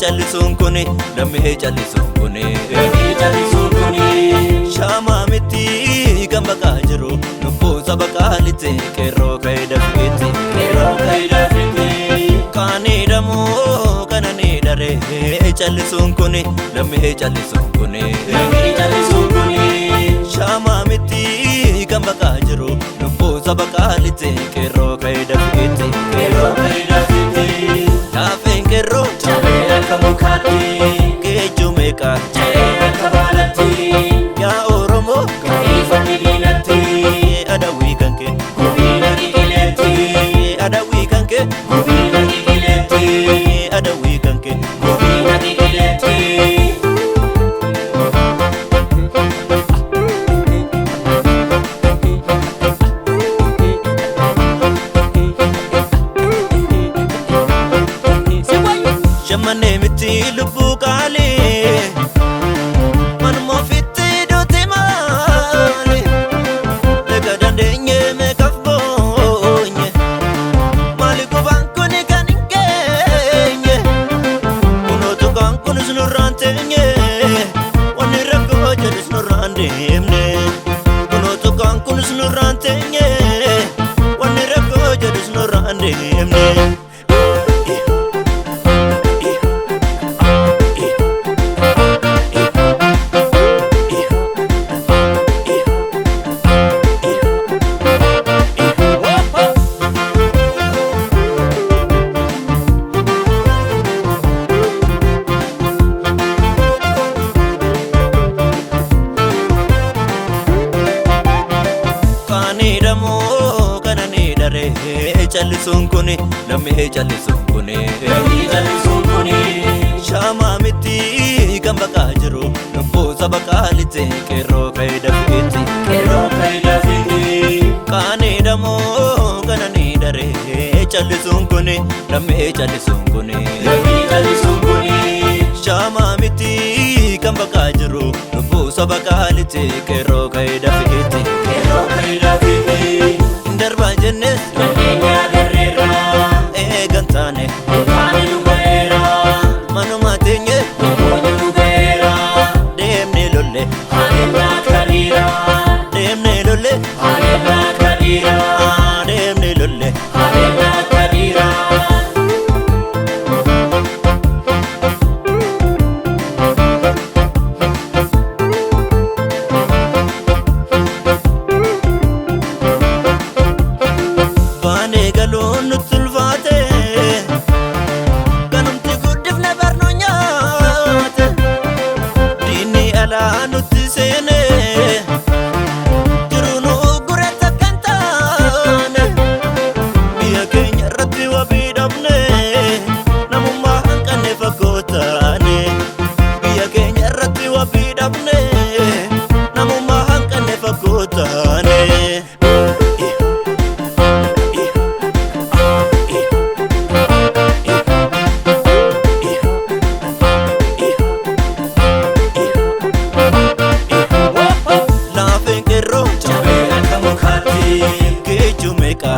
jallisuun kuni lammii jallisuun kuni shaamaa miti kan baqaa jiru lubbuu saba qaalitti qeerroo ka'ee dafeetti kaanii damoo kananii daree jallisuun kuni lammii jallisuun kuni shaamaa miti kan baqaa jiru lubbuu saba qaalitti qeerroo ka'ee dafeetti laafeen qeerroo akka mukaatti geejju meeqa akka baalatti yaa Oromoo ifatti diinatti adawwii kan kee gubiina qiqileetti adawwii kan kee gubiina qiqileetti adawwii kan kee gubiina qiqileetti. Shamanee miti lubbuu qaalee manuma ofitti duuti maali eega dandeenye meeqaaf boonye maali qubaan kuni kan hin geenye kunootu kan kunis nurraan teenye wanni rakkoo jedhus nurraan deemne kunootu kan kunis nurraan teenye wanni rakkoo jedhus nurraan deemne. Jallisuun kuni lammii jallisuun kuni shaamaa miti kan baqaa jiru lubbuu saba qaalitti qeerroo ka'ee dafeetti kaanii damoo kananii daree jallisuun kuni lammii jallisuun kuni shaamaa miti kan baqaa jiru lubbuu saba qaalitti qeerroo ka'ee dafeetti darbaa jennee eegan taane manuma teenye deemne lolle deemne lolle deemne lolle baanee galuun nutti ulfaate kanumti guddifne barnoo nyaate diinni alaa nutti seene jiru nu gure takka hin taane biyya keenya irratti wabii dhabne namummaa hanqanne fagoo taane biyya keenya irratti wabii dhabne namummaa hanqanne fagoo taane. Geejju meeqa